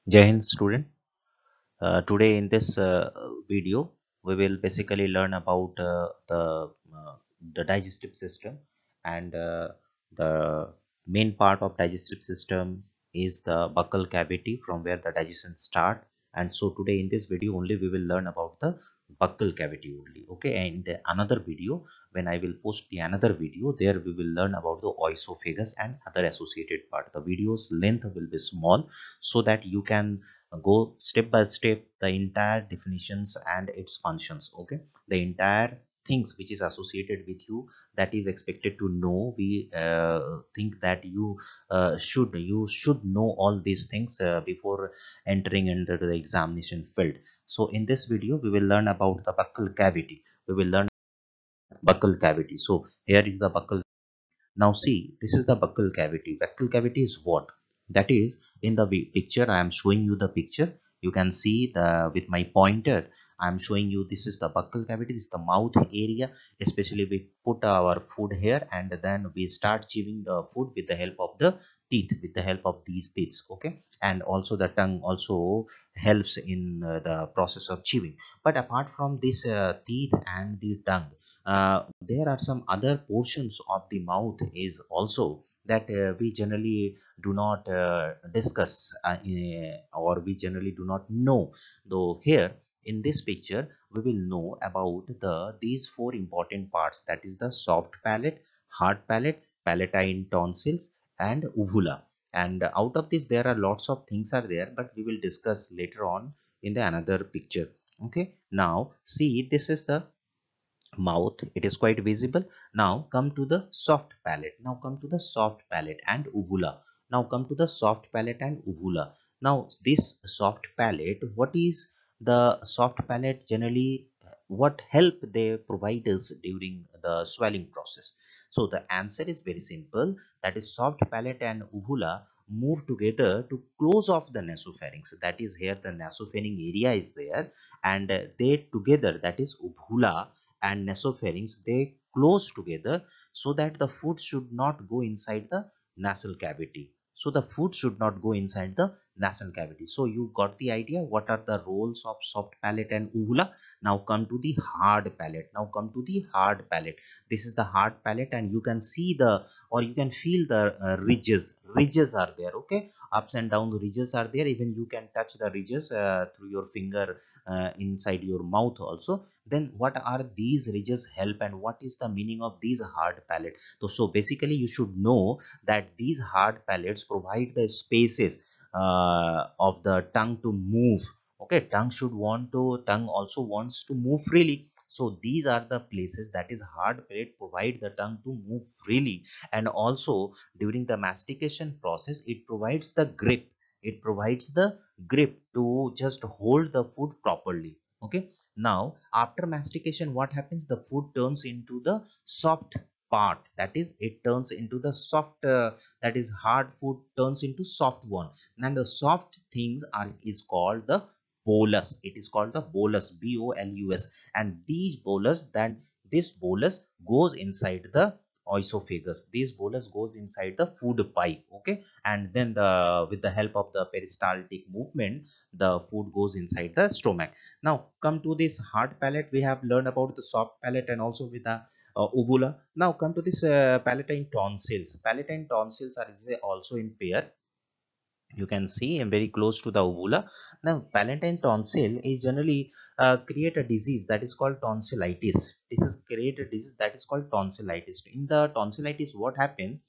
Jai Hind student. Today in this video, we will basically learn about the digestive system, and the main part of digestive system is the buccal cavity from where the digestion start. And so today in this video only we will learn about the buccal cavity only. Okay, and another video when I will post the another video there we will learn about the oesophagus and other associated part. The video's length will be small so that you can go step by step the entire definitions and its functions. Okay, the entire things which is associated with you that is expected to know. We think that you should know all these things before entering into the examination field. So in this video we will learn about the buccal cavity. We will learn buccal cavity. So here is the buccal. Now see, this is the buccal cavity. Buccal cavity is what? That is in the picture. I am showing you the picture. You can see the with my pointer. I am showing you this is the buccal cavity. This is the mouth area. Especially we put our food here and then we start chewing the food with the help of the teeth. With the help of these teeth. Okay, and also the tongue also helps in the process of chewing. But apart from this teeth and the tongue, there are some other portions of the mouth is also that we generally do not discuss or we generally do not know. Though here in this picture we will know about these four important parts, that is the soft palate, hard palate, palatine tonsils and uvula. And out of this there are lots of things are there, but we will discuss later on in the another picture. Okay, now see, this is the mouth, it is quite visible. Now come to the soft palate. Now come to the soft palate and uvula. Now come to the soft palate and uvula. Now this soft palate, what is the soft palate generally, what help they provide us during the swelling process? So the answer is very simple, that is soft palate and uvula move together to close off the nasopharynx. That is here the nasopharynx area is there, and they together, that is uvula and nasopharynx, they close together so that the food should not go inside the nasal cavity. So the food should not go inside the nasal cavity. So you got the idea what are the roles of soft palate and uvula. Now come to the hard palate. Now come to the hard palate. This is the hard palate, and you can see the, or you can feel the ridges are there. Okay, ups and down ridges are there. Even you can touch the ridges through your finger inside your mouth also. Then what are these ridges help, and what is the meaning of these hard palate? So basically you should know that these hard palates provide the spaces of the tongue to move. Okay, tongue also wants to move freely. So these are the places, that is hard palate provide the tongue to move freely. And also during the mastication process it provides the grip. It provides the grip to just hold the food properly. Okay, now after mastication what happens? The food turns into the soft part, that is it turns into the soft that is hard food turns into soft one. And the soft things are is called the bolus. It is called the bolus, bolus. And these bolus, then this bolus goes inside the oesophagus. This bolus goes inside the food pipe. Okay, and then the with the help of the peristaltic movement the food goes inside the stomach. Now come to this hard palate. We have learned about the soft palate and also with the uvula. Now come to this palatine tonsils. Palatine tonsils are also in pair. You can see I'm very close to the uvula. Now palatine tonsil is generally create a disease that is called tonsillitis. This is create a disease that is called tonsillitis. In the tonsillitis what happens,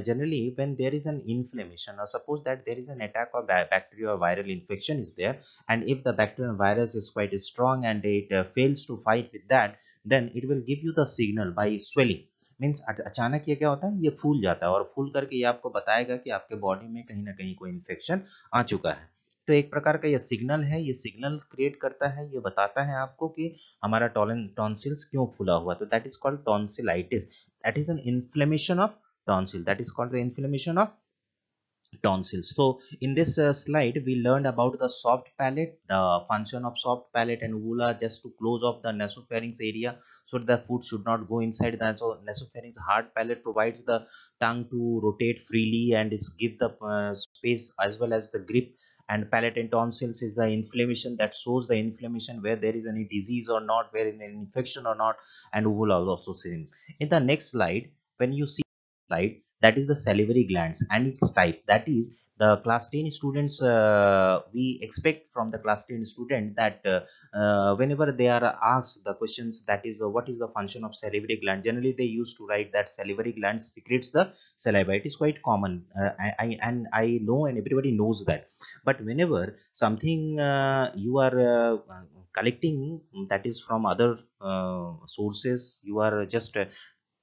generally when there is an inflammation, or suppose that there is an attack of bacteria or viral infection is there, and if the bacterial virus is quite strong and it fails to fight with that, then it will give you the signal by swelling. Means अचानक ये क्या होता है, ये फूल जाता है, और फूल करके ये आपको बताएगा कि आपके बॉडी में कहीं ना कहीं कोई इन्फेक्शन आ चुका है. तो एक प्रकार का ये सिग्नल है, ये सिग्नल क्रिएट करता है, ये बताता है आपको कि हमारा टॉन्सिल्स क्यों फूला हुआ. तो that is called tonsillitis. That is an inflammation of tonsil. That is called the inflammation of tonsils. So in this slide we learned about the soft palate, the function of soft palate and uvula, just to close off the nasopharynx area so the food should not go inside that. So nasopharynx, hard palate provides the tongue to rotate freely and is give the space as well as the grip. and palate and tonsils is the inflammation that shows the inflammation where there is any disease or not, where is any infection or not, and uvula also seen. In the next slide, when you see slide, that is the salivary glands and its type. That is the class 10 students, we expect from the class 10 student that whenever they are asked the questions, that is what is the function of salivary gland, generally they used to write that salivary gland secretes the saliva. It is quite common, and I know and everybody knows that. But whenever something you are collecting, that is from other sources, you are just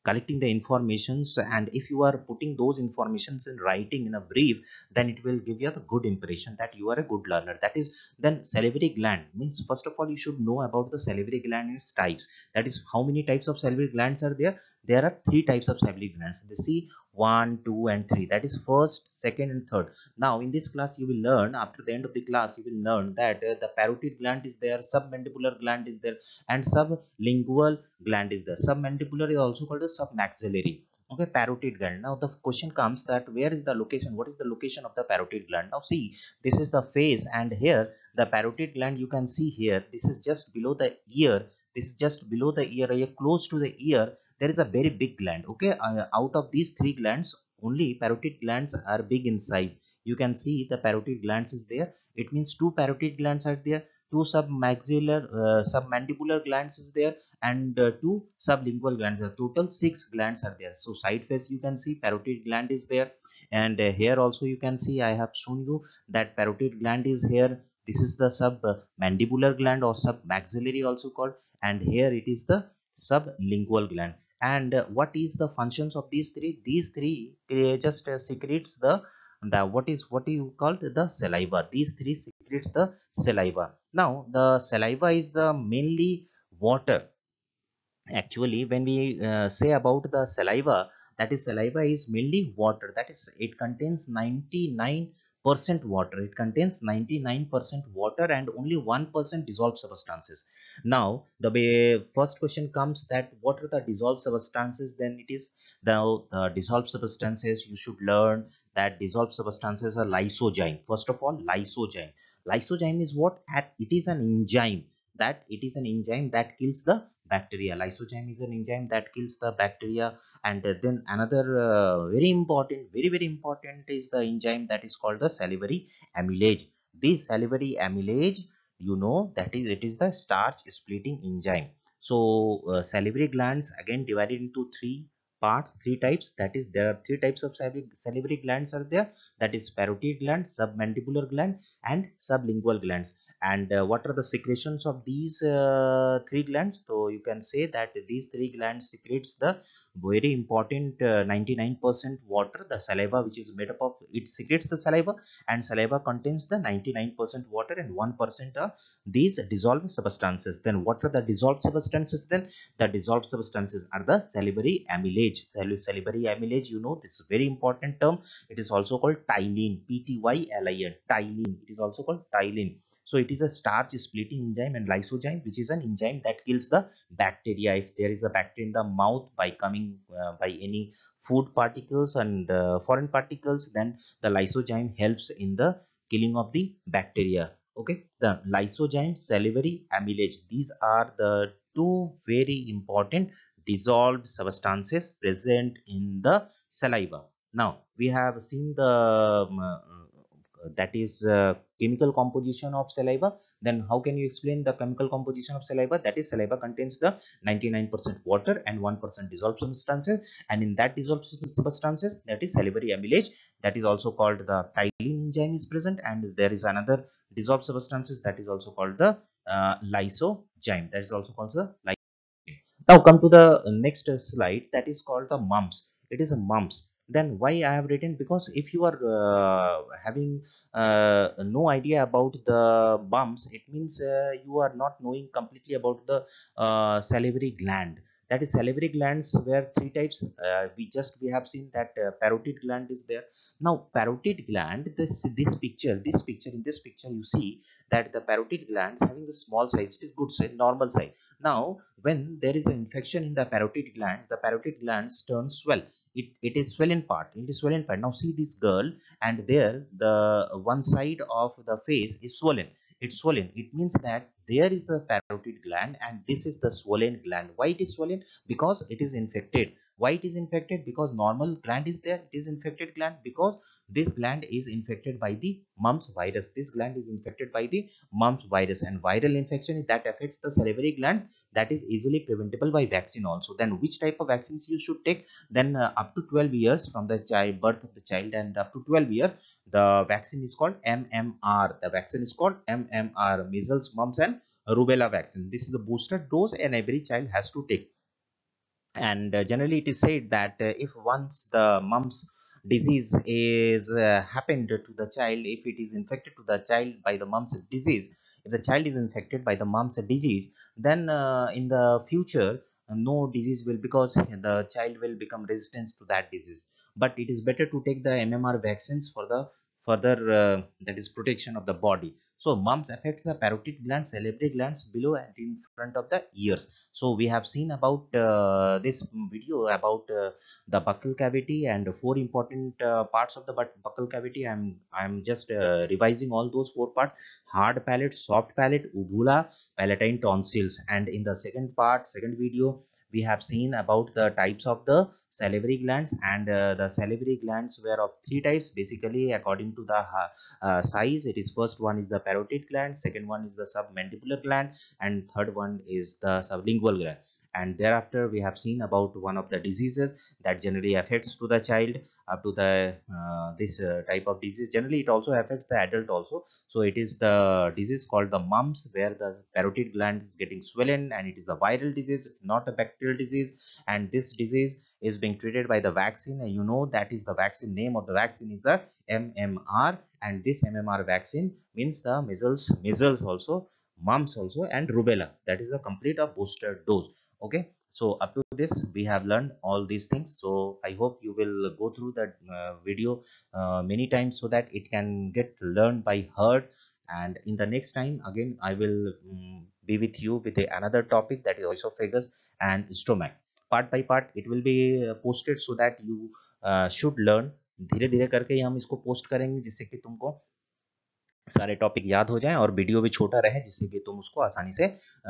collecting the informations, and if you are putting those informations in writing in a brief, then it will give you a good impression that you are a good learner. That is, then salivary gland means, first of all you should know about the salivary gland and its types. That is, how many types of salivary glands are there? There are three types of salivary glands. They see one, two, and three. That is first, second, and third. Now in this class you will learn, after the end of the class you will learn that the parotid gland is there, submandibular gland is there, and sublingual gland is there. Submandibular is also called a submaxillary. Okay, parotid gland. Now the question comes that where is the location? What is the location of the parotid gland? Now see, this is the face, and here the parotid gland you can see here. This is just below the ear. This is just below the ear, close to the ear. There is a very big gland. Okay, out of these three glands, only parotid glands are big in size. You can see the parotid glands is there. It means two parotid glands are there, two submandibular glands is there, and two sublingual glands. Are total six glands are there. So side face you can see parotid gland is there, and here also you can see I have shown you that parotid gland is here. This is the submandibular gland or submaxillary also called, and here it is the sublingual gland. And what is the functions of these three? These three just secretes the what you call the saliva. These three secretes the saliva. Now the saliva is the mainly water. Actually, when we say about the saliva, that is, saliva is mainly water. That is, it contains 99% water. It contains 99% water and only 1% dissolved substances. Now the first question comes that what are the dissolved substances? Then it is the dissolved substances. You should learn that dissolved substances are lysozyme. First of all, lysozyme. Lysozyme is what? It is an enzyme. That it is an enzyme that kills the bacteria. Lysozyme is an enzyme that kills the bacteria. And then another very important, very important is the enzyme that is called the salivary amylase. This salivary amylase, you know, that is, it is the starch splitting enzyme. So salivary glands again divided into three parts, three types. That is, there are three types of salivary glands are there. That is parotid gland, submandibular gland, and sublingual glands. And what are the secretions of these three glands? So you can say that these three glands secretes the very important 99% water. The saliva, which is made up of, it secretes the saliva, and saliva contains the 99% water and 1% of these dissolved substances. Then what are the dissolved substances? Then the dissolved substances are the salivary amylase. Salivary amylase, you know, this is a very important term. It is also called ptyalin, ptylin, ptyalin. It is also called ptyalin. So it is a starch splitting enzyme. And lysozyme, which is an enzyme that kills the bacteria. If there is a bacteria in the mouth by coming by any food particles and foreign particles, then the lysozyme helps in the killing of the bacteria. Okay, the lysozyme, salivary amylase, these are the two very important dissolved substances present in the saliva. Now we have seen the that is chemical composition of saliva. Then how can you explain the chemical composition of saliva? That is, saliva contains the 99% water and 1% dissolved substances, and in that dissolved substances, that is salivary amylase, that is also called the ptyalin enzyme is present, and there is another dissolved substances that is also called the lysozyme, that is also called the now come to the next slide, that is called the mumps. It is a mumps. Then why I have written? Because if you are having no idea about the mumps, it means you are not knowing completely about the salivary gland. That is, salivary glands were three types. We have seen that parotid gland is there. Now parotid gland, this picture in this picture you see that the parotid gland having the small size. It is good size, normal size. Now when there is an infection in the parotid glands turn swell. it is swollen part. It is swollen part. Now see this girl, and there the one side of the face is swollen. It's swollen. It means that there is the parotid gland, and this is the swollen gland. Why it is swollen? Because it is infected. Why it is infected? Because normal gland is there. It is infected gland because this gland is infected by the mumps virus. This gland is infected by the mumps virus, and viral infection that affects the salivary gland, that is easily preventable by vaccine also. Then which type of vaccines you should take? Then up to 12 years from the child birth of the child, and up to 12 years the vaccine is called MMR. The vaccine is called MMR, measles, mumps and rubella vaccine. This is the booster dose, and every child has to take. And generally it is said that if once the mumps disease is happened to the child, if it is infected to the child by the mumps disease, if the child is infected by the mumps disease, then in the future no disease will, because the child will become resistant to that disease. But it is better to take the MMR vaccines for the further that is protection of the body. So mumps affects the parotid gland, salivary glands below and in front of the ears. So we have seen about this video about the buccal cavity and four important parts of the buccal cavity. I'm just revising all those four parts: hard palate, soft palate, uvula, palatine tonsils. And in the second part, second video, we have seen about the types of the salivary glands, and the salivary glands were of three types basically according to the size. It is first one is the parotid gland, second one is the submandibular gland, and third one is the sublingual gland. And thereafter we have seen about one of the diseases that generally affects to the child up to the this type of disease. Generally it also affects the adult also. So it is the disease called the mumps, where the parotid gland is getting swollen, and it is the viral disease, not a bacterial disease. And this disease is being treated by the vaccine, and you know that is the vaccine name of the vaccine is the MMR. And this MMR vaccine means the measles also, mumps also, and rubella. That is a complete of booster dose. Okay, so up to this we have learned all these things. So I hope you will go through that video many times so that it can get learned by heart. And in the next time again I will be with you with another topic, that is esophagus and stomach. Part by part it will be posted so that you should learn. धीरे धीरे करके ही हम इसको post करेंगे जिससे कि तुमको सारे टॉपिक याद हो जाएं, और वीडियो भी छोटा रहे जिससे कि तुम उसको आसानी से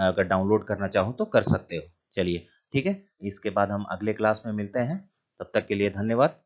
अगर डाउनलोड करना चाहो तो कर सकते हो। चलिए ठीक है, इसके बाद हम अगले क्लास में मिलते हैं। तब तक के लिए धन्यवाद।